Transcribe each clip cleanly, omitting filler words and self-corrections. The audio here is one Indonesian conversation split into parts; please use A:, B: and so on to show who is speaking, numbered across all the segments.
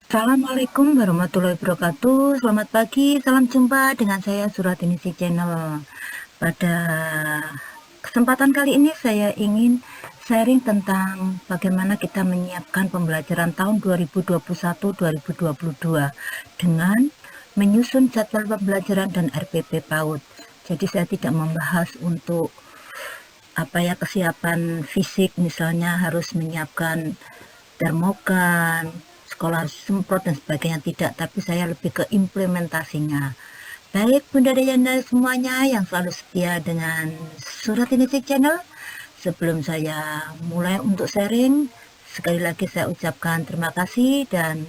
A: Assalamualaikum warahmatullahi wabarakatuh. Selamat pagi, salam jumpa dengan saya Suratinisi Channel. Pada kesempatan kali ini saya ingin sharing tentang bagaimana kita menyiapkan pembelajaran tahun 2021-2022 dengan menyusun jadwal pembelajaran dan RPP PAUD. Jadi saya tidak membahas untuk kesiapan fisik, misalnya harus menyiapkan termogan, sekolah semprot dan sebagainya, tidak, tapi saya lebih ke implementasinya. Baik Bunda Dayana semuanya yang selalu setia dengan Suratinisi Channel, sebelum saya mulai untuk sharing, sekali lagi saya ucapkan terima kasih dan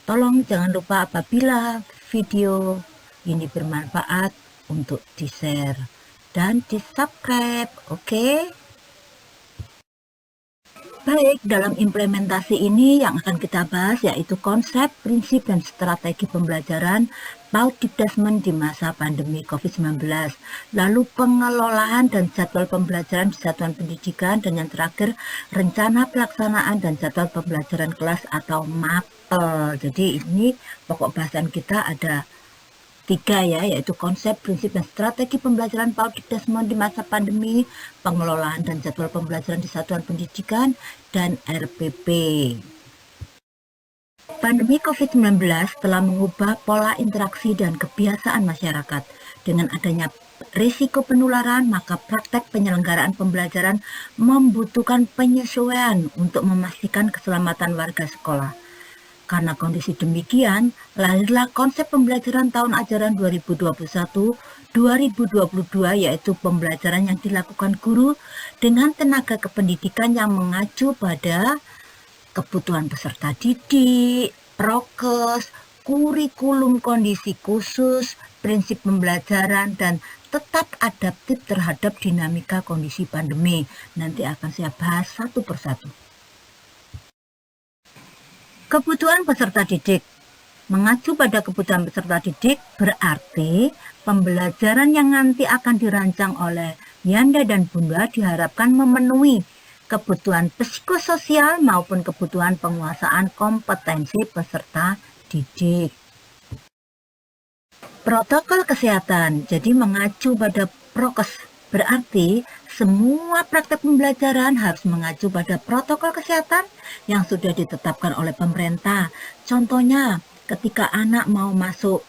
A: tolong jangan lupa apabila video ini bermanfaat untuk di-share dan di-subscribe, oke? Baik, dalam implementasi ini yang akan kita bahas yaitu konsep, prinsip, dan strategi pembelajaran PAUD Dikdasmen di masa pandemi COVID-19. Lalu pengelolaan dan jadwal pembelajaran di satuan pendidikan, dan yang terakhir rencana pelaksanaan dan jadwal pembelajaran kelas atau MAPEL. Jadi ini pokok bahasan kita ada 3 ya, yaitu konsep, prinsip, dan strategi pembelajaran PAUD Dikdasmen di masa pandemi, pengelolaan dan jadwal pembelajaran di satuan pendidikan, dan RPP. Pandemi COVID-19 telah mengubah pola interaksi dan kebiasaan masyarakat. Dengan adanya risiko penularan, maka praktek penyelenggaraan pembelajaran membutuhkan penyesuaian untuk memastikan keselamatan warga sekolah. Karena kondisi demikian, lahirlah konsep pembelajaran tahun ajaran 2021-2022, yaitu pembelajaran yang dilakukan guru dengan tenaga kependidikan yang mengacu pada kebutuhan peserta didik, prokes, kurikulum kondisi khusus, prinsip pembelajaran, dan tetap adaptif terhadap dinamika kondisi pandemi. Nanti akan saya bahas satu persatu. Kebutuhan peserta didik. Mengacu pada kebutuhan peserta didik berarti pembelajaran yang nanti akan dirancang oleh Yanda dan Bunda diharapkan memenuhi kebutuhan psikososial maupun kebutuhan penguasaan kompetensi peserta didik. Protokol kesehatan, jadi mengacu pada prokes, berarti semua praktek pembelajaran harus mengacu pada protokol kesehatan yang sudah ditetapkan oleh pemerintah. Contohnya, ketika anak mau masuk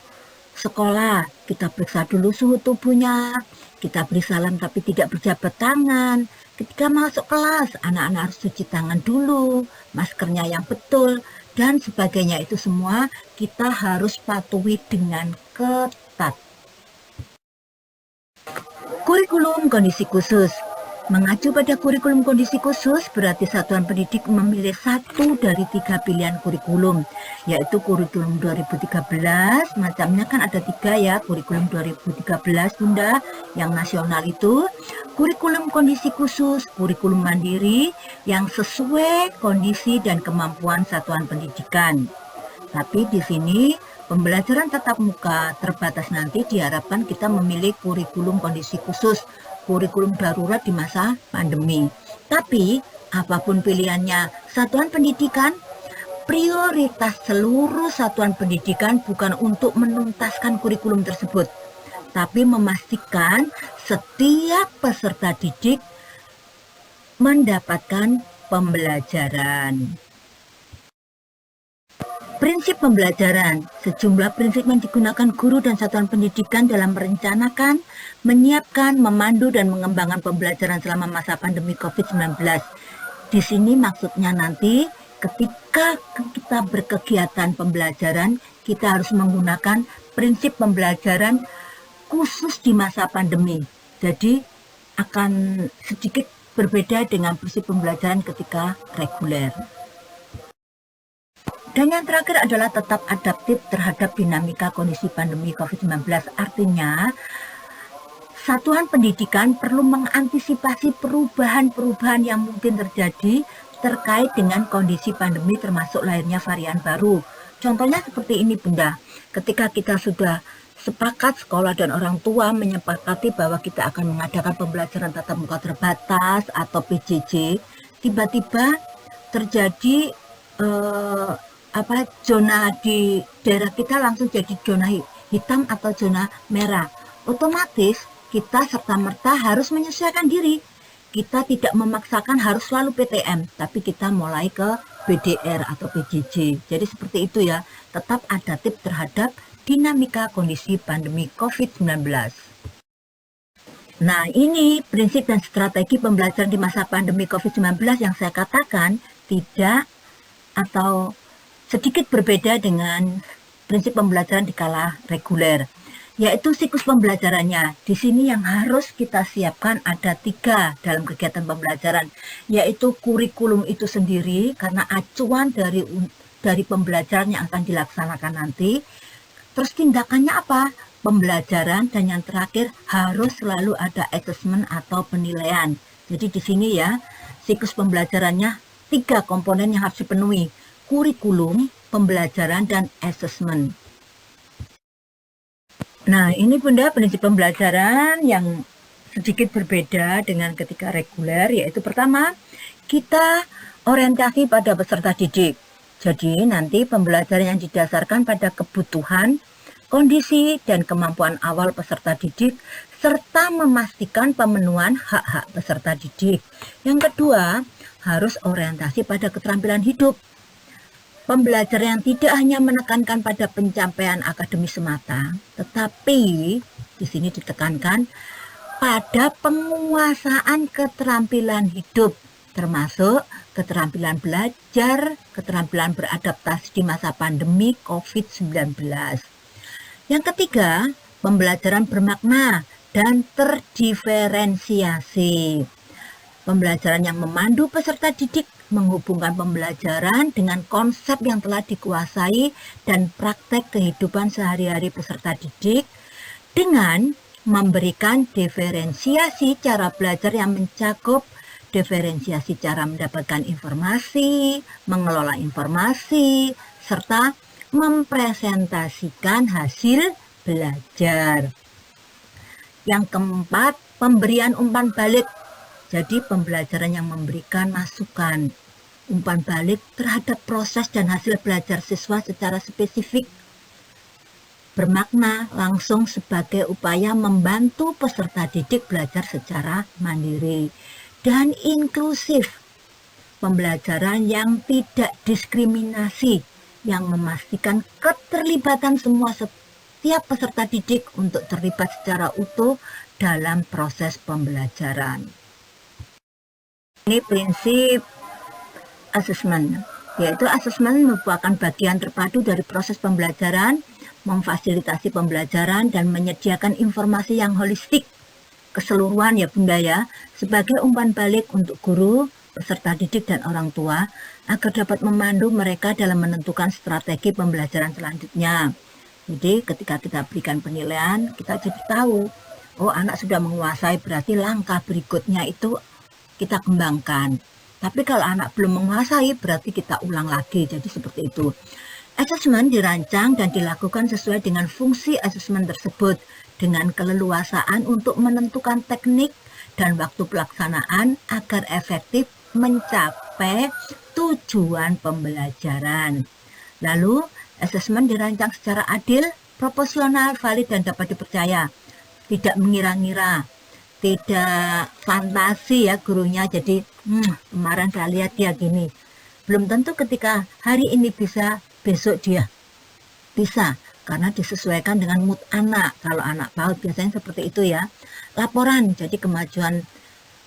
A: sekolah, kita periksa dulu suhu tubuhnya, kita beri salam tapi tidak berjabat tangan. Ketika masuk kelas, anak-anak harus cuci tangan dulu, maskernya yang betul, dan sebagainya. Itu semua kita harus patuhi dengan ketat. Kurikulum kondisi khusus. Mengacu pada kurikulum kondisi khusus berarti satuan pendidik memilih satu dari 3 pilihan kurikulum, yaitu kurikulum 2013, macamnya kan ada 3 ya, kurikulum 2013 Bunda, yang nasional itu, kurikulum kondisi khusus, kurikulum mandiri yang sesuai kondisi dan kemampuan satuan pendidikan. Tapi di sini pembelajaran tatap muka terbatas nanti diharapkan kita memilih kurikulum kondisi khusus, kurikulum darurat di masa pandemi. Tapi apapun pilihannya satuan pendidikan, prioritas seluruh satuan pendidikan bukan untuk menuntaskan kurikulum tersebut, tapi memastikan setiap peserta didik mendapatkan pembelajaran. Prinsip pembelajaran. Sejumlah prinsip yang digunakan guru dan satuan pendidikan dalam merencanakan, menyiapkan, memandu, dan mengembangkan pembelajaran selama masa pandemi COVID-19. Di sini maksudnya nanti ketika kita berkegiatan pembelajaran, kita harus menggunakan prinsip pembelajaran khusus di masa pandemi. Jadi akan sedikit berbeda dengan prinsip pembelajaran ketika reguler. Dan yang terakhir adalah tetap adaptif terhadap dinamika kondisi pandemi COVID-19. Artinya, satuan pendidikan perlu mengantisipasi perubahan-perubahan yang mungkin terjadi terkait dengan kondisi pandemi termasuk lahirnya varian baru. Contohnya seperti ini Bunda, ketika kita sudah sepakat, sekolah dan orang tua menyepakati bahwa kita akan mengadakan pembelajaran tatap muka terbatas atau PJJ, tiba-tiba terjadi zona di daerah kita langsung jadi zona hitam atau zona merah. Otomatis kita serta-merta harus menyesuaikan diri. Kita tidak memaksakan harus selalu PTM, tapi kita mulai ke BDR atau PJJ. Jadi seperti itu ya, tetap adaptif terhadap dinamika kondisi pandemi COVID-19. Nah, ini prinsip dan strategi pembelajaran di masa pandemi COVID-19 yang saya katakan tidak atau sedikit berbeda dengan prinsip pembelajaran di kala reguler, yaitu siklus pembelajarannya. Di sini yang harus kita siapkan ada 3 dalam kegiatan pembelajaran, yaitu kurikulum itu sendiri karena acuan dari pembelajaran yang akan dilaksanakan nanti. Terus tindakannya apa? Pembelajaran, dan yang terakhir harus selalu ada assessment atau penilaian. Jadi di sini ya, siklus pembelajarannya 3 komponen yang harus dipenuhi: kurikulum, pembelajaran, dan assessment. Nah, ini Bunda prinsip pembelajaran yang sedikit berbeda dengan ketika reguler, yaitu pertama, kita orientasi pada peserta didik. Jadi nanti pembelajaran yang didasarkan pada kebutuhan, kondisi, dan kemampuan awal peserta didik, serta memastikan pemenuhan hak-hak peserta didik. Yang kedua, harus orientasi pada keterampilan hidup. Pembelajaran yang tidak hanya menekankan pada pencapaian akademis semata, tetapi di sini ditekankan pada penguasaan keterampilan hidup, termasuk keterampilan belajar, keterampilan beradaptasi di masa pandemi COVID-19. Yang ketiga, pembelajaran bermakna dan terdiferensiasi. Pembelajaran yang memandu peserta didik menghubungkan pembelajaran dengan konsep yang telah dikuasai dan praktek kehidupan sehari-hari peserta didik dengan memberikan diferensiasi cara belajar yang mencakup diferensiasi cara mendapatkan informasi, mengelola informasi, serta mempresentasikan hasil belajar. Yang keempat, pemberian umpan balik. Jadi pembelajaran yang memberikan masukan, umpan balik terhadap proses dan hasil belajar siswa secara spesifik, bermakna langsung sebagai upaya membantu peserta didik belajar secara mandiri. Dan inklusif, pembelajaran yang tidak diskriminasi, yang memastikan keterlibatan semua setiap peserta didik untuk terlibat secara utuh dalam proses pembelajaran. Ini prinsip asesmen, yaitu asesmen merupakan bagian terpadu dari proses pembelajaran, memfasilitasi pembelajaran, dan menyediakan informasi yang holistik, keseluruhan ya Bunda ya, sebagai umpan balik untuk guru, peserta didik, dan orang tua, agar dapat memandu mereka dalam menentukan strategi pembelajaran selanjutnya. Jadi ketika kita berikan penilaian, kita jadi tahu, oh anak sudah menguasai, berarti langkah berikutnya itu kita kembangkan. Tapi kalau anak belum menguasai, berarti kita ulang lagi. Jadi seperti itu. Asesmen dirancang dan dilakukan sesuai dengan fungsi asesmen tersebut, dengan keleluasaan untuk menentukan teknik dan waktu pelaksanaan agar efektif mencapai tujuan pembelajaran. Lalu, asesmen dirancang secara adil, proporsional, valid, dan dapat dipercaya. Tidak mengira-ngira, tidak fantasi ya gurunya. Jadi, kemarin saya lihat dia gini. Belum tentu ketika hari ini bisa, besok dia bisa. Karena disesuaikan dengan mood anak. Kalau anak PAUD biasanya seperti itu ya. Laporan, jadi kemajuan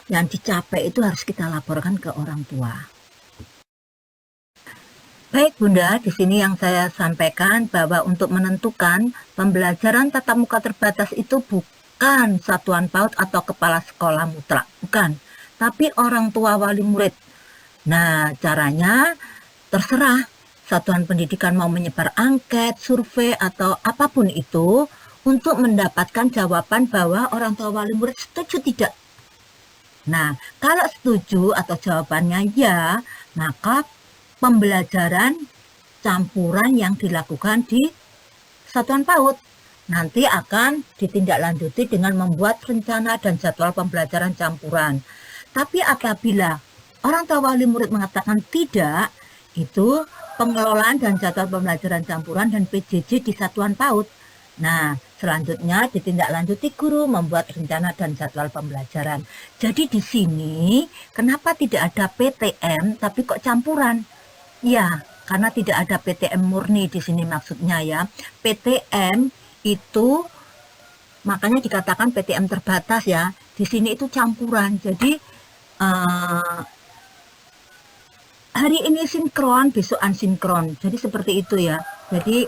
A: yang dicapai itu harus kita laporkan ke orang tua. Baik Bunda, di sini yang saya sampaikan bahwa untuk menentukan pembelajaran tatap muka terbatas itu bukan satuan PAUD atau kepala sekolah mutlak, bukan. Tapi orang tua wali murid. Nah, caranya terserah. Satuan pendidikan mau menyebar angket, survei, atau apapun itu untuk mendapatkan jawaban bahwa orang tua wali murid setuju tidak. Nah, kalau setuju atau jawabannya ya, maka pembelajaran campuran yang dilakukan di satuan PAUD nanti akan ditindaklanjuti dengan membuat rencana dan jadwal pembelajaran campuran. Tapi apabila orang tua wali murid mengatakan tidak, itu pengelolaan dan jadwal pembelajaran campuran dan PJJ di satuan PAUD. Nah, selanjutnya ditindaklanjuti guru membuat rencana dan jadwal pembelajaran. Jadi di sini kenapa tidak ada PTM tapi kok campuran? Ya, karena tidak ada PTM murni di sini maksudnya ya. PTM itu makanya dikatakan PTM terbatas ya. Di sini itu campuran. Jadi hari ini sinkron, besok asinkron. Jadi seperti itu ya. Jadi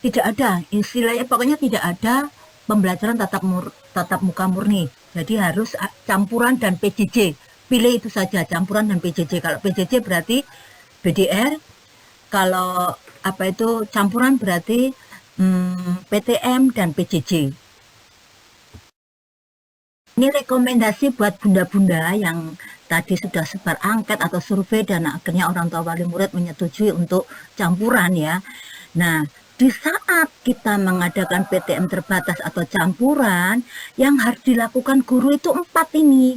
A: tidak ada istilahnya, pokoknya tidak ada pembelajaran tatap muka murni. Jadi harus campuran dan PJJ. Pilih itu saja, campuran dan PJJ. Kalau PJJ berarti BDR, kalau apa itu campuran berarti PTM dan PJJ. Ini rekomendasi buat bunda-bunda yang tadi sudah sebar angket atau survei dan akhirnya orang tua wali murid menyetujui untuk campuran ya. Nah, di saat kita mengadakan PTM terbatas atau campuran, yang harus dilakukan guru itu 4 ini.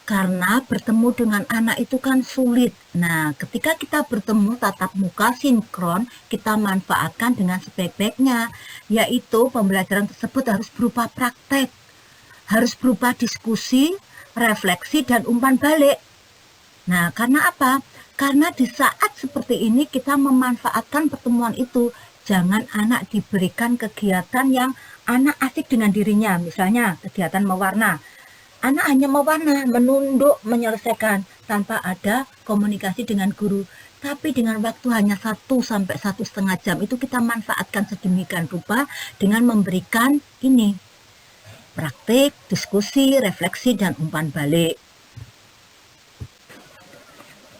A: Karena bertemu dengan anak itu kan sulit. Nah, ketika kita bertemu tatap muka sinkron, kita manfaatkan dengan sebaik-baiknya, yaitu pembelajaran tersebut harus berupa praktek, harus berupa diskusi, refleksi, dan umpan balik. Nah, karena apa? Karena di saat seperti ini kita memanfaatkan pertemuan itu. Jangan anak diberikan kegiatan yang anak asik dengan dirinya. Misalnya kegiatan mewarna. Anak hanya mewarna, menunduk, menyelesaikan tanpa ada komunikasi dengan guru. Tapi dengan waktu hanya 1 sampai 1,5 jam itu kita manfaatkan sedemikian rupa dengan memberikan ini. Praktik, diskusi, refleksi, dan umpan balik.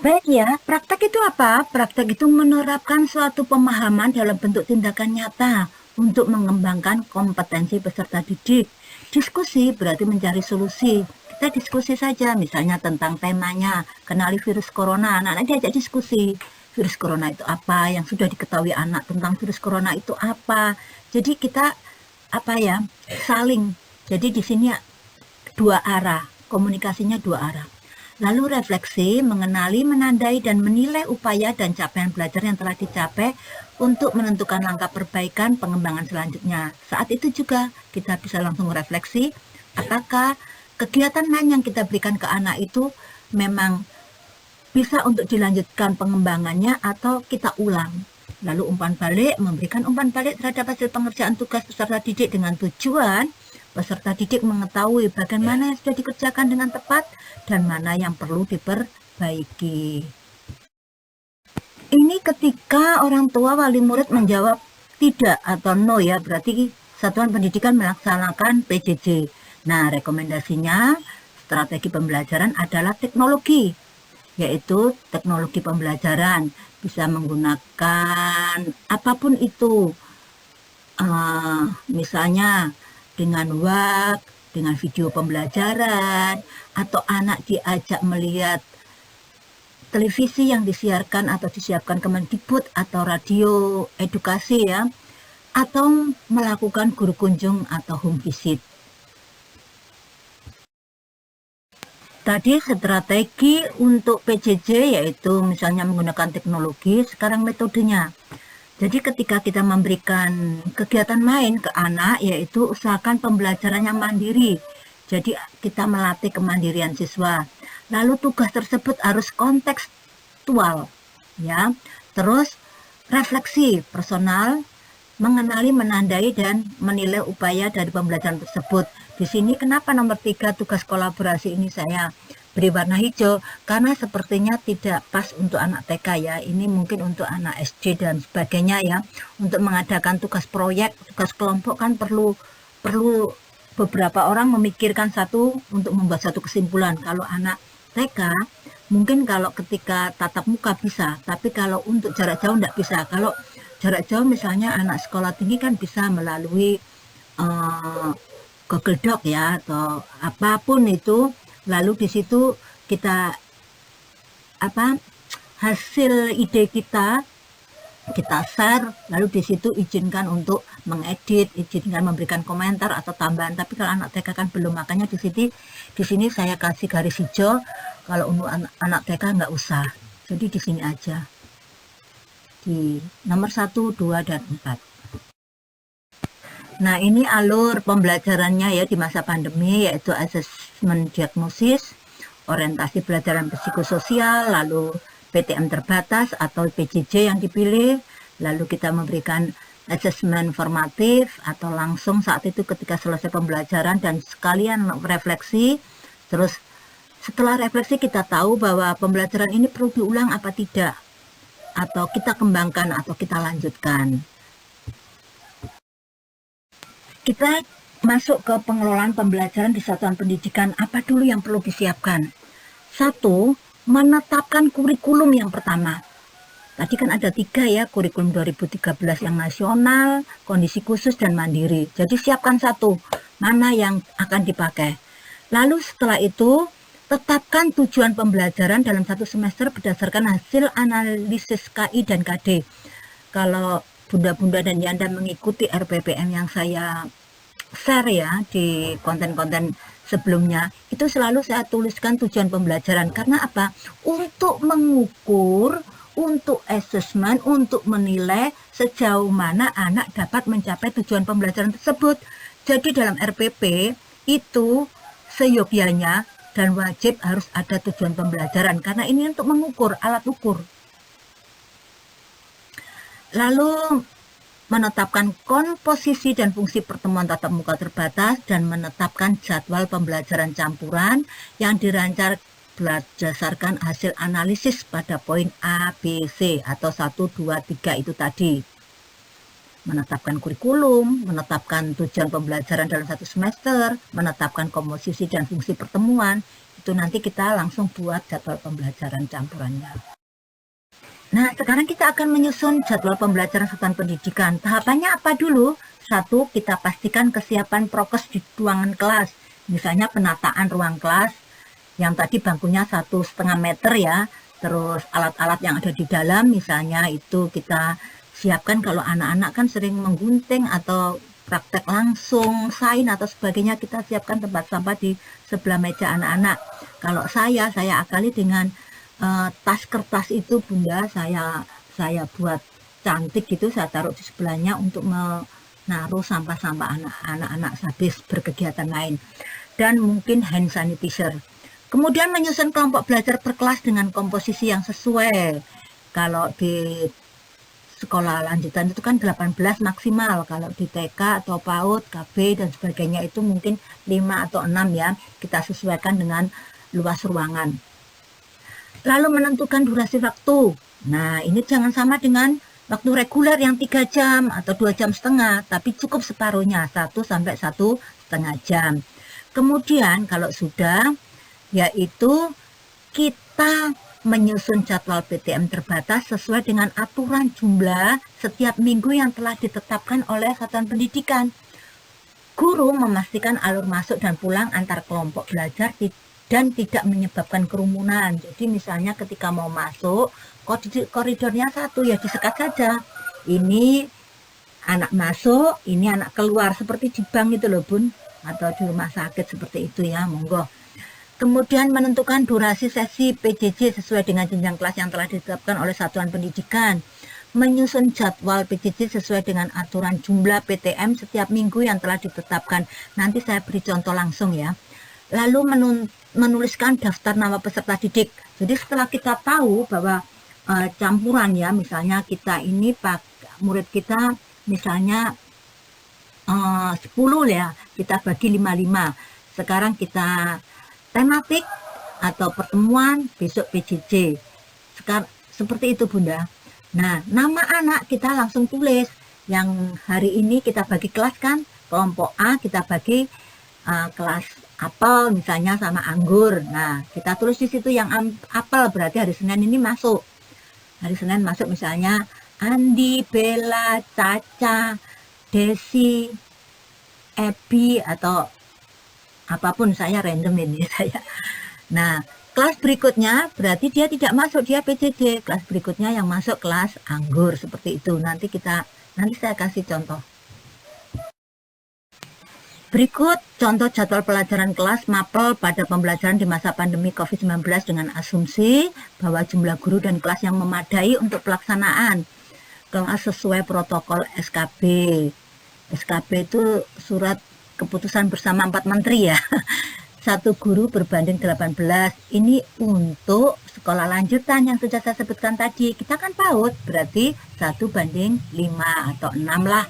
A: Baik ya, praktek itu apa? Praktek itu menerapkan suatu pemahaman dalam bentuk tindakan nyata untuk mengembangkan kompetensi peserta didik. Diskusi berarti mencari solusi. Kita diskusi saja, misalnya tentang temanya, kenali virus corona. Anak-anak diajak diskusi. Virus corona itu apa? Yang sudah diketahui anak tentang virus corona itu apa? Jadi kita saling. Jadi di sini 2 arah, komunikasinya 2 arah. Lalu refleksi, mengenali, menandai, dan menilai upaya dan capaian belajar yang telah dicapai untuk menentukan langkah perbaikan pengembangan selanjutnya. Saat itu juga kita bisa langsung refleksi, apakah kegiatan lain yang kita berikan ke anak itu memang bisa untuk dilanjutkan pengembangannya atau kita ulang. Lalu umpan balik, memberikan umpan balik terhadap hasil pengerjaan tugas peserta didik dengan tujuan peserta didik mengetahui bagaimana yang sudah dikerjakan dengan tepat dan mana yang perlu diperbaiki. Ini ketika orang tua wali murid menjawab tidak atau no ya, berarti satuan pendidikan melaksanakan PJJ. Nah, rekomendasinya strategi pembelajaran adalah teknologi, yaitu teknologi pembelajaran. Bisa menggunakan apapun itu, misalnya dengan WAK, dengan video pembelajaran, atau anak diajak melihat televisi yang disiarkan atau disiapkan Kemendikbud atau radio edukasi ya, atau melakukan guru kunjung atau home visit. Tadi strategi untuk PJJ yaitu misalnya menggunakan teknologi, sekarang metodenya. Jadi ketika kita memberikan kegiatan main ke anak, yaitu usahakan pembelajarannya mandiri. Jadi kita melatih kemandirian siswa. Lalu tugas tersebut harus kontekstual, ya. Terus refleksi personal, mengenali, menandai, dan menilai upaya dari pembelajaran tersebut. Di sini kenapa nomor 3 tugas kolaborasi ini saya beri warna hijau, karena sepertinya tidak pas untuk anak TK ya, ini mungkin untuk anak SD dan sebagainya ya. Untuk mengadakan tugas proyek, tugas kelompok kan perlu beberapa orang memikirkan satu untuk membuat satu kesimpulan. Kalau anak TK mungkin kalau ketika tatap muka bisa, tapi kalau untuk jarak jauh tidak bisa. Kalau jarak jauh misalnya anak sekolah tinggi kan bisa melalui Google Doc ya atau apapun itu. Lalu di situ kita hasil ide kita share, lalu di situ izinkan untuk mengedit, izinkan memberikan komentar atau tambahan. Tapi kalau anak TK kan belum, makanya di sini saya kasih garis hijau. Kalau untuk anak TK nggak usah, jadi di sini aja. di nomor 1, 2, dan 4. Nah, ini alur pembelajarannya ya di masa pandemi, yaitu asesmen diagnosis, orientasi pelajaran psikososial, lalu PTM terbatas atau PJJ yang dipilih, lalu kita memberikan asesmen formatif atau langsung saat itu ketika selesai pembelajaran dan sekalian refleksi. Terus setelah refleksi kita tahu bahwa pembelajaran ini perlu diulang apa tidak, atau kita kembangkan atau kita lanjutkan. Kita masuk ke pengelolaan pembelajaran di satuan pendidikan. Apa dulu yang perlu disiapkan? 1, menetapkan kurikulum yang pertama. Tadi kan ada 3 ya, kurikulum 2013 yang nasional, kondisi khusus, dan mandiri. Jadi siapkan 1, mana yang akan dipakai. Lalu setelah itu, tetapkan tujuan pembelajaran dalam 1 semester berdasarkan hasil analisis KI dan KD. Kalau bunda-bunda dan Yanda mengikuti RPPM yang saya share ya di konten-konten sebelumnya, itu selalu saya tuliskan tujuan pembelajaran. Karena apa? Untuk mengukur, untuk assessment, untuk menilai sejauh mana anak dapat mencapai tujuan pembelajaran tersebut. Jadi dalam RPP itu seyogyanya dan wajib harus ada tujuan pembelajaran. Karena ini untuk mengukur, alat ukur. Lalu menetapkan komposisi dan fungsi pertemuan tatap muka terbatas dan menetapkan jadwal pembelajaran campuran yang dirancang berdasarkan hasil analisis pada poin A, B, C atau 1, 2, 3 itu tadi. Menetapkan kurikulum, menetapkan tujuan pembelajaran dalam 1 semester, menetapkan komposisi dan fungsi pertemuan, itu nanti kita langsung buat jadwal pembelajaran campurannya. Nah, sekarang kita akan menyusun jadwal pembelajaran satuan pendidikan. Tahapannya apa dulu? 1, kita pastikan kesiapan prokes di ruangan kelas. Misalnya penataan ruang kelas, yang tadi bangkunya 1,5 meter ya. Terus alat-alat yang ada di dalam, misalnya itu kita siapkan kalau anak-anak kan sering menggunting atau praktek langsung, sain atau sebagainya, kita siapkan tempat sampah di sebelah meja anak-anak. Kalau saya akali dengan tas kertas itu bunda saya buat cantik gitu, saya taruh di sebelahnya untuk menaruh sampah-sampah anak-anak habis berkegiatan lain, dan mungkin hand sanitizer. Kemudian menyusun kelompok belajar per kelas dengan komposisi yang sesuai. Kalau di sekolah lanjutan itu kan 18 maksimal, kalau di TK atau PAUD, KB dan sebagainya itu mungkin 5 atau 6 ya, kita sesuaikan dengan luas ruangan. Lalu menentukan durasi waktu. Nah, ini jangan sama dengan waktu reguler yang 3 jam atau 2,5 jam, tapi cukup separuhnya, 1 sampai 1,5 jam. Kemudian kalau sudah, yaitu kita menyusun jadwal PTM terbatas sesuai dengan aturan jumlah setiap minggu yang telah ditetapkan oleh satuan pendidikan. Guru memastikan alur masuk dan pulang antar kelompok belajar dan tidak menyebabkan kerumunan. Jadi misalnya ketika mau masuk, koridornya 1 ya disekat saja. Ini anak masuk, ini anak keluar, seperti di bank itu loh bun, atau di rumah sakit seperti itu ya, monggo. Kemudian menentukan durasi sesi PJJ sesuai dengan jenjang kelas yang telah ditetapkan oleh satuan pendidikan. Menyusun jadwal PJJ sesuai dengan aturan jumlah PTM setiap minggu yang telah ditetapkan. Nanti saya beri contoh langsung ya. Lalu menuliskan daftar nama peserta didik. Jadi setelah kita tahu bahwa campuran ya, misalnya kita ini murid kita misalnya 10 ya, kita bagi 5-5. Sekarang kita tematik atau pertemuan, besok PJJ. Sekarang seperti itu bunda. Nah, nama anak kita langsung tulis. Yang hari ini kita bagi kelas kan, kelompok A kita bagi kelas apel misalnya sama anggur. Nah, kita tulis di situ yang apel, berarti hari Senin ini masuk. Hari Senin masuk misalnya Andi, Bella, Caca, Desi, Ebi atau apapun, saya random ini saya. Nah, kelas berikutnya berarti dia tidak masuk, dia PJJ. Kelas berikutnya yang masuk kelas anggur, seperti itu. Nanti saya kasih contoh. Berikut contoh jadwal pelajaran kelas MAPEL pada pembelajaran di masa pandemi COVID-19 dengan asumsi bahwa jumlah guru dan kelas yang memadai untuk pelaksanaan. sesuai protokol SKB. SKB itu surat keputusan bersama 4 menteri ya. 1 guru berbanding 18. Ini untuk sekolah lanjutan yang sudah saya sebutkan tadi. Kita kan PAUD, berarti 1:5 atau 6 lah.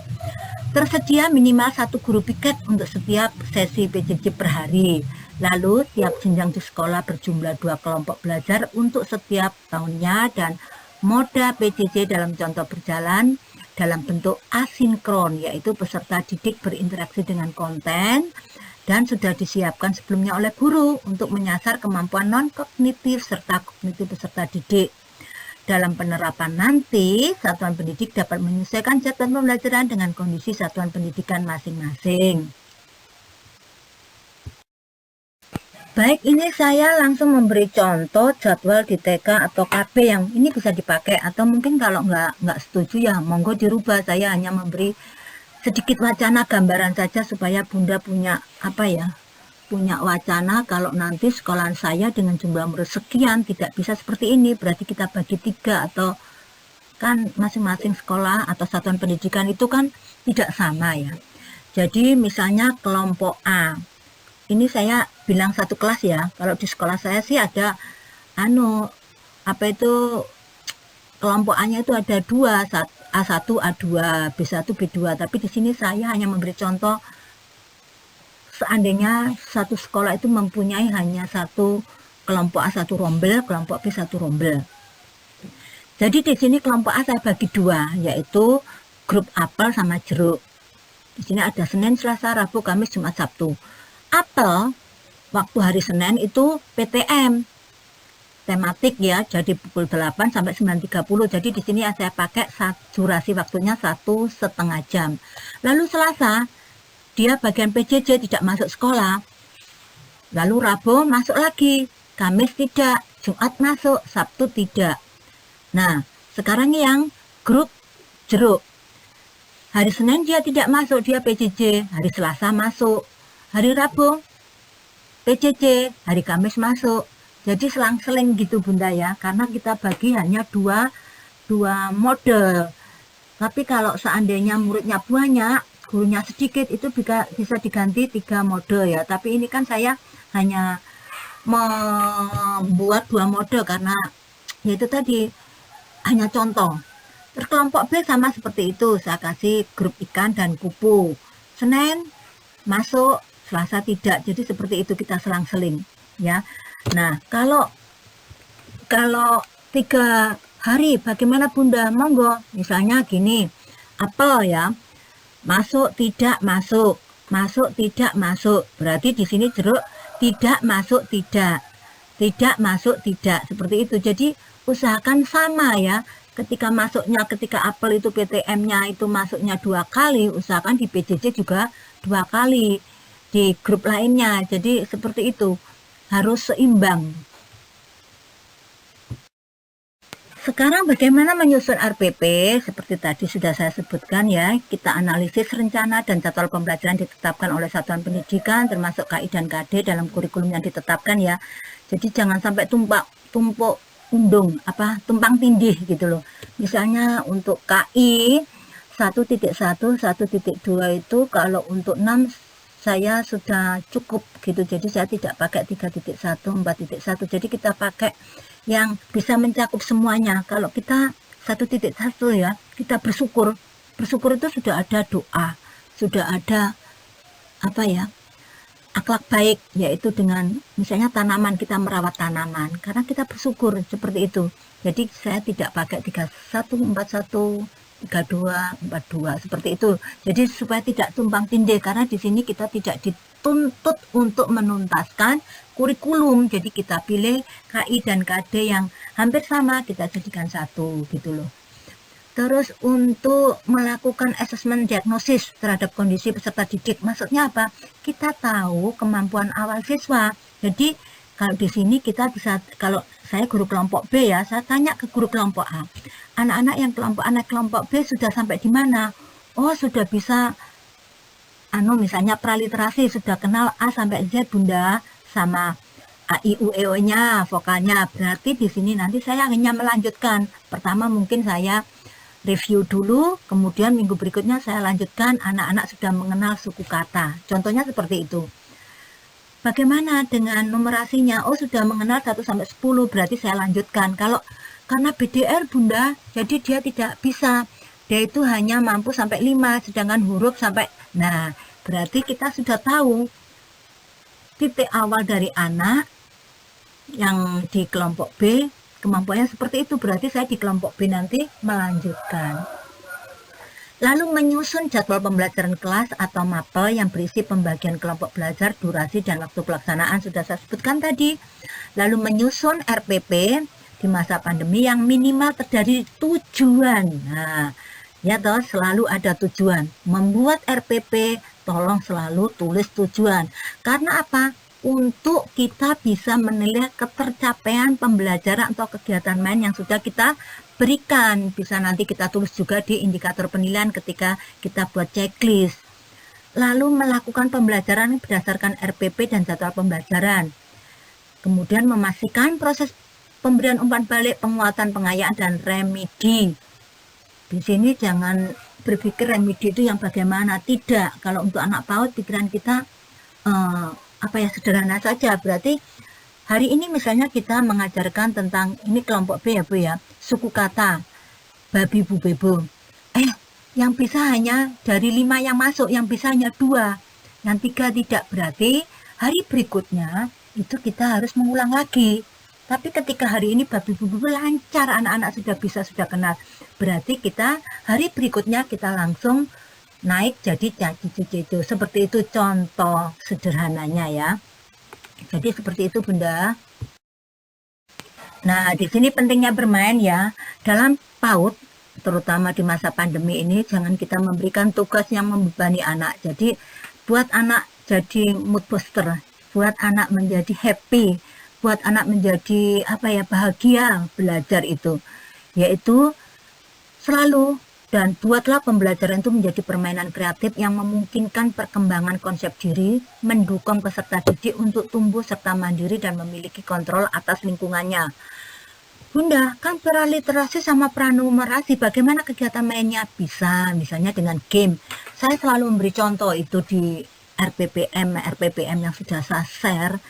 A: Tersedia minimal 1 guru piket untuk setiap sesi PJJ per hari. Lalu tiap jenjang di sekolah berjumlah 2 kelompok belajar untuk setiap tahunnya, dan moda PJJ dalam contoh berjalan dalam bentuk asinkron, yaitu peserta didik berinteraksi dengan konten dan sudah disiapkan sebelumnya oleh guru untuk menyasar kemampuan non-kognitif serta kognitif peserta didik. Dalam penerapan nanti, satuan pendidik dapat menyesuaikan jadwal pembelajaran dengan kondisi satuan pendidikan masing-masing. Baik, ini saya langsung memberi contoh jadwal di TK atau KB yang ini bisa dipakai, atau mungkin kalau nggak setuju ya monggo dirubah. Saya hanya memberi sedikit wacana gambaran saja supaya Bunda punya punya wacana kalau nanti sekolahan saya dengan jumlah murid sekian tidak bisa seperti ini, berarti kita bagi 3, atau kan masing-masing sekolah atau satuan pendidikan itu kan tidak sama ya. Jadi misalnya kelompok A, ini saya bilang 1 kelas ya. Kalau di sekolah saya sih ada kelompok A-nya itu ada 2, A1, A2, B1, B2. Tapi di sini saya hanya memberi contoh seandainya satu sekolah itu mempunyai hanya 1 kelompok A1 rombel, kelompok B1 rombel. Jadi di sini kelompok A saya bagi 2, yaitu grup apel sama jeruk. Di sini ada Senin, Selasa, Rabu, Kamis, Jumat, Sabtu. Apel waktu hari Senin itu PTM tematik ya, jadi pukul 8 sampai 9.30. Jadi di sini saya pakai durasi waktunya 1,5 jam. Lalu Selasa dia bagian PJJ tidak masuk sekolah. Lalu Rabu masuk lagi, Kamis tidak, Jumat masuk, Sabtu tidak. Nah, sekarang yang grup jeruk. Hari Senin dia tidak masuk, dia PJJ. Hari Selasa masuk. Hari Rabu PJJ, hari Kamis masuk. Jadi selang-seling gitu Bunda ya, karena kita bagi hanya dua mode. Tapi kalau seandainya muridnya banyak, gurunya sedikit, itu bisa diganti 3 mode ya. Tapi ini kan saya hanya membuat 2 mode karena yaitu tadi hanya contoh. Terus kelompok B sama seperti itu, saya kasih grup ikan dan pupu. Senin masuk, Selasa tidak, jadi seperti itu kita selang-seling ya. Nah, kalau 3 hari bagaimana Bunda? Monggo, misalnya gini, apel ya, masuk tidak masuk, masuk tidak masuk, berarti di sini jeruk tidak masuk tidak masuk tidak, seperti itu. Jadi usahakan sama ya, ketika apel itu PTM-nya itu masuknya 2 kali, usahakan di PJJ juga 2 kali di grup lainnya. Jadi seperti itu, harus seimbang. Sekarang bagaimana menyusun RPP? Seperti tadi sudah saya sebutkan ya, kita analisis rencana dan jadwal pembelajaran ditetapkan oleh satuan pendidikan termasuk KI dan KD dalam kurikulum yang ditetapkan ya. Jadi jangan sampai tumpang tindih gitu loh. Misalnya untuk KI 1.1, 1.2 itu kalau untuk 6 saya sudah cukup gitu, jadi saya tidak pakai 3.1, 4.1, jadi kita pakai yang bisa mencakup semuanya. Kalau kita 1.1 ya, kita bersyukur itu sudah ada doa, sudah ada akhlak baik, yaitu dengan misalnya tanaman, kita merawat tanaman karena kita bersyukur, seperti itu. Jadi saya tidak pakai 31, 41, 32, 42 seperti itu. Jadi supaya tidak tumpang tindih, karena di sini kita tidak dituntut untuk menuntaskan kurikulum. Jadi kita pilih KI dan KD yang hampir sama, kita jadikan satu gitu loh. Terus untuk melakukan asesmen diagnosis terhadap kondisi peserta didik, maksudnya apa? Kita tahu kemampuan awal siswa. Jadi kalau di sini kita bisa, kalau saya guru kelompok B ya, saya tanya ke guru kelompok A, anak-anak yang kelompok B sudah sampai di mana? Oh, sudah bisa misalnya praliterasi, sudah kenal A sampai Z Bunda, sama A I U E O-nya, vokalnya. Berarti di sini nanti saya hanya melanjutkan. Pertama mungkin saya review dulu, kemudian minggu berikutnya saya lanjutkan anak-anak sudah mengenal suku kata. Contohnya seperti itu. Bagaimana dengan numerasinya? Oh, sudah mengenal 1 sampai 10, berarti saya lanjutkan. Kalau karena BDR Bunda, jadi dia tidak bisa. Dia itu hanya mampu sampai 5, sedangkan huruf sampai. Nah, berarti kita sudah tahu titik awal dari anak yang di kelompok B, kemampuannya seperti itu. Berarti saya di kelompok B nanti melanjutkan. Lalu menyusun jadwal pembelajaran kelas atau mapel yang berisi pembagian kelompok belajar, durasi, dan waktu pelaksanaan sudah saya sebutkan tadi. Lalu menyusun RPP di masa pandemi yang minimal terdiri tujuan. Nah, ya toh, selalu ada tujuan. Membuat RPP, tolong selalu tulis tujuan. Karena apa? Untuk kita bisa menilai ketercapaian pembelajaran atau kegiatan main yang sudah kita berikan. Bisa nanti kita tulis juga di indikator penilaian ketika kita buat checklist. Lalu melakukan pembelajaran berdasarkan RPP dan jadwal pembelajaran. Kemudian memastikan proses pemberian umpan balik, penguatan, pengayaan, dan remedi. Di sini jangan berpikir remedi itu yang bagaimana. Tidak. Kalau untuk anak PAUD pikiran kita sederhana saja. Berarti hari ini misalnya kita mengajarkan tentang, ini kelompok B ya Bu ya, suku kata, babi bu bebo. Yang bisa hanya dari 5 yang masuk, yang bisa hanya 2, yang 3 tidak. Berarti hari berikutnya itu kita harus mengulang lagi. Tapi ketika hari ini babi bu bebo lancar, anak-anak sudah bisa, sudah kenal. Berarti kita hari berikutnya kita langsung naik jadi caci-cici. Seperti itu contoh sederhananya ya. Jadi seperti itu Bunda. Nah, di sini pentingnya bermain ya. Dalam PAUD, terutama di masa pandemi ini, jangan kita memberikan tugas yang membebani anak. Jadi buat anak jadi mood booster, buat anak menjadi happy, buat anak menjadi bahagia belajar itu. Yaitu selalu. Dan buatlah pembelajaran itu menjadi permainan kreatif yang memungkinkan perkembangan konsep diri, mendukung peserta didik untuk tumbuh serta mandiri dan memiliki kontrol atas lingkungannya. Bunda, kan praliterasi sama pranumerasi, bagaimana kegiatan mainnya? Bisa, misalnya dengan game. Saya selalu memberi contoh itu di RPPM yang sudah saya share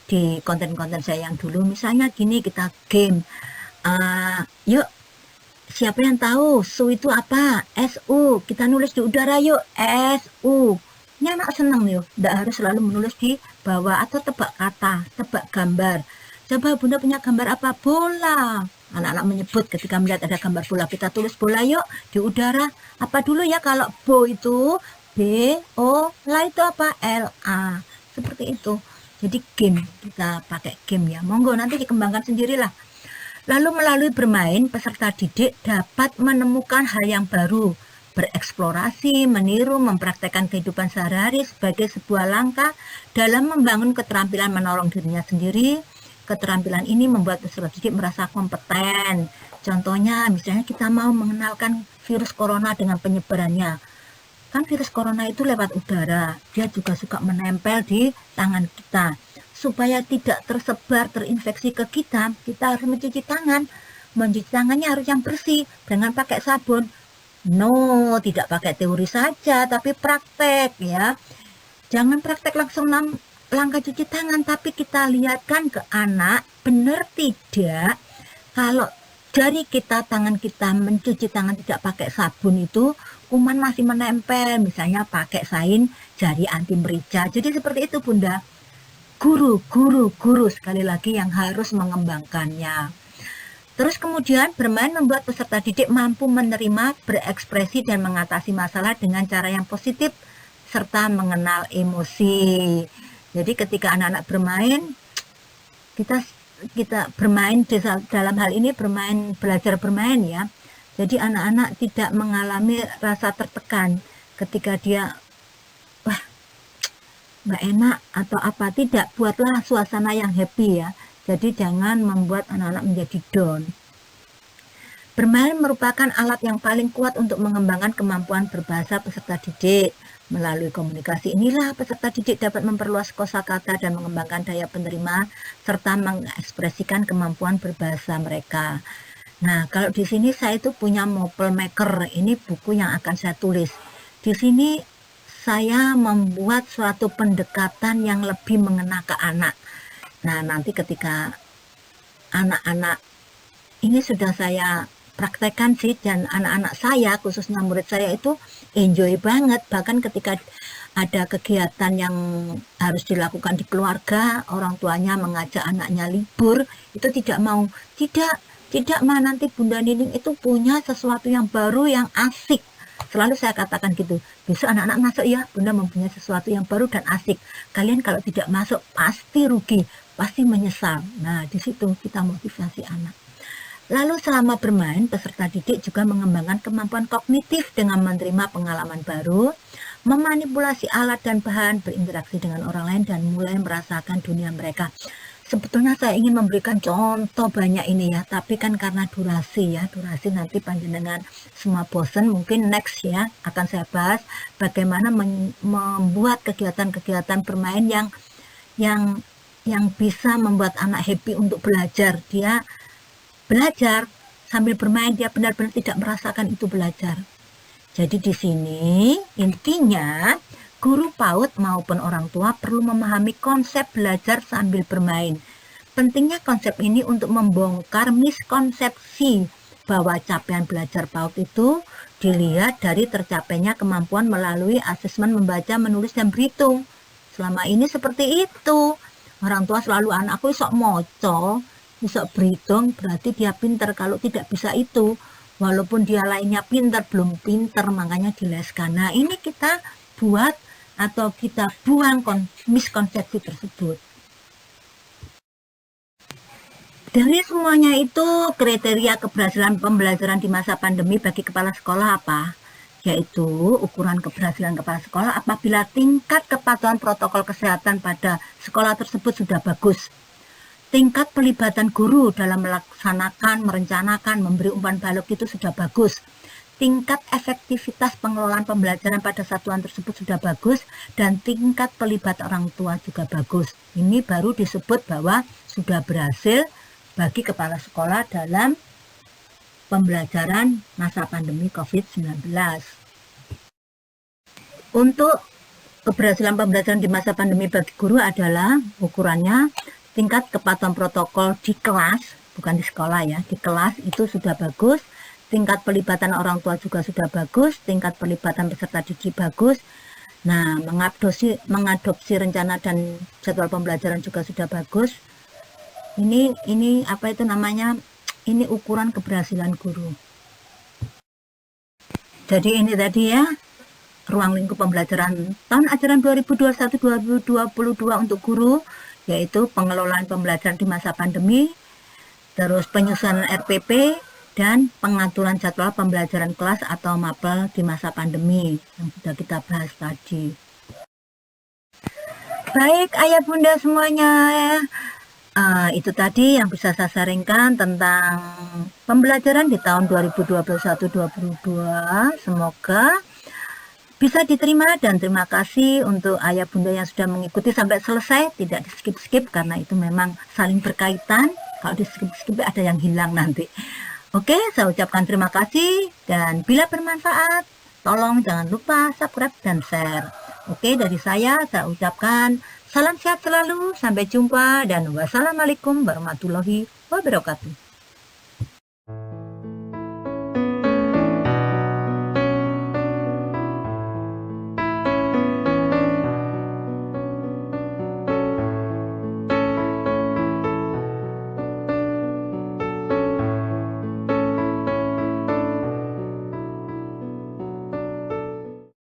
A: di konten-konten saya yang dulu. Misalnya gini, kita game. Yuk, siapa yang tahu su itu apa? SU. Kita nulis di udara yuk. SU. Ini anak senang yuk. Tidak harus selalu menulis di bawah atau tebak kata, tebak gambar. Coba Bunda punya gambar apa? Bola. Anak-anak menyebut ketika melihat ada gambar bola. Kita tulis bola yuk di udara. Apa dulu ya kalau bo itu? B, O, la itu apa? L, A. Seperti itu. Jadi game. Kita pakai game ya. Monggo nanti dikembangkan sendirilah. Lalu melalui bermain, peserta didik dapat menemukan hal yang baru, bereksplorasi, meniru, mempraktekkan kehidupan sehari-hari sebagai sebuah langkah dalam membangun keterampilan menolong dirinya sendiri. Keterampilan ini membuat peserta didik merasa kompeten. Contohnya, misalnya kita mau mengenalkan virus corona dengan penyebarannya. Kan virus corona itu lewat udara, dia juga suka menempel di tangan kita. Supaya tidak tersebar, terinfeksi ke kita harus mencuci tangan. Mencuci tangannya harus yang bersih, dengan pakai sabun. No, tidak pakai teori saja, tapi praktek ya. Jangan praktek langsung langkah cuci tangan, tapi kita lihatkan ke anak, benar tidak, kalau jari kita, tangan kita mencuci tangan tidak pakai sabun itu, kuman masih menempel, misalnya pakai sain jari anti merica. Jadi seperti itu Bunda. Guru sekali lagi yang harus mengembangkannya. Terus kemudian bermain membuat peserta didik mampu menerima, berekspresi, dan mengatasi masalah dengan cara yang positif, serta mengenal emosi. Jadi ketika anak-anak bermain, kita bermain dalam hal ini belajar bermain ya. Jadi anak-anak tidak mengalami rasa tertekan ketika dia nggak enak atau apa, tidak. Buatlah suasana yang happy ya. Jadi jangan membuat anak-anak menjadi down. Bermain merupakan alat yang paling kuat untuk mengembangkan kemampuan berbahasa peserta didik. Melalui komunikasi inilah peserta didik dapat memperluas kosakata dan mengembangkan daya penerima serta mengekspresikan kemampuan berbahasa mereka. Nah, kalau di sini saya itu punya Mobile Maker. Ini buku yang akan saya tulis. Di sini saya membuat suatu pendekatan yang lebih mengena ke anak. Nah, nanti ketika anak-anak ini sudah saya praktekkan sih, dan anak-anak saya, khususnya murid saya itu enjoy banget. Bahkan ketika ada kegiatan yang harus dilakukan di keluarga, orang tuanya mengajak anaknya libur, itu tidak mau. Tidak mah, nanti Bunda Nining itu punya sesuatu yang baru yang asik. Selalu saya katakan gitu, besok anak-anak masuk ya, Bunda mempunyai sesuatu yang baru dan asik. Kalian kalau tidak masuk pasti rugi, pasti menyesal. Nah, di situ kita motivasi anak. Lalu selama bermain, peserta didik juga mengembangkan kemampuan kognitif dengan menerima pengalaman baru, memanipulasi alat dan bahan, berinteraksi dengan orang lain, dan mulai merasakan dunia mereka. Sebetulnya saya ingin memberikan contoh banyak ini ya, tapi kan karena durasi nanti panjenengan semua bosan, mungkin next ya akan saya bahas bagaimana membuat kegiatan-kegiatan bermain yang bisa membuat anak happy untuk belajar. Dia belajar sambil bermain, dia benar-benar tidak merasakan itu belajar. Jadi di sini intinya guru PAUD maupun orang tua perlu memahami konsep belajar sambil bermain. Pentingnya konsep ini untuk membongkar miskonsepsi bahwa capaian belajar PAUD itu dilihat dari tercapainya kemampuan melalui asesmen membaca, menulis, dan berhitung. Selama ini seperti itu. Orang tua selalu, anakku isok moco, isok berhitung, berarti dia pinter. Kalau tidak bisa itu, walaupun dia lainnya pinter, belum pinter, makanya dileskan. Nah, ini kita buat atau kita buang miskonsepsi tersebut. Dari semuanya itu, kriteria keberhasilan pembelajaran di masa pandemi bagi kepala sekolah apa? Yaitu ukuran keberhasilan kepala sekolah apabila tingkat kepatuhan protokol kesehatan pada sekolah tersebut sudah bagus. Tingkat pelibatan guru dalam melaksanakan, merencanakan, memberi umpan balik itu sudah bagus. Tingkat efektivitas pengelolaan pembelajaran pada satuan tersebut sudah bagus, dan tingkat pelibatan orang tua juga bagus. Ini baru disebut bahwa sudah berhasil bagi kepala sekolah dalam pembelajaran masa pandemi COVID-19. Untuk keberhasilan pembelajaran di masa pandemi bagi guru adalah ukurannya tingkat kepatuhan protokol di kelas, bukan di sekolah ya, di kelas itu sudah bagus. Tingkat pelibatan orang tua juga sudah bagus, tingkat pelibatan peserta didik bagus. Nah, mengadopsi rencana dan jadwal pembelajaran juga sudah bagus. Ini apa itu namanya? Ini ukuran keberhasilan guru. Jadi ini tadi ya, ruang lingkup pembelajaran tahun ajaran 2021-2022 untuk guru, yaitu pengelolaan pembelajaran di masa pandemi, terus penyusunan RPP, dan pengaturan jadwal pembelajaran kelas atau mapel di masa pandemi yang sudah kita bahas tadi. Baik ayah bunda semuanya, itu tadi yang bisa saya sharingkan tentang pembelajaran di tahun 2021-2022. Semoga bisa diterima, dan terima kasih untuk ayah bunda yang sudah mengikuti sampai selesai, tidak di skip-skip karena itu memang saling berkaitan. Kalau di skip-skip ada yang hilang nanti. Oke, saya ucapkan terima kasih, dan bila bermanfaat, tolong jangan lupa subscribe dan share. Oke, dari saya ucapkan salam sehat selalu, sampai jumpa, dan wassalamualaikum warahmatullahi wabarakatuh.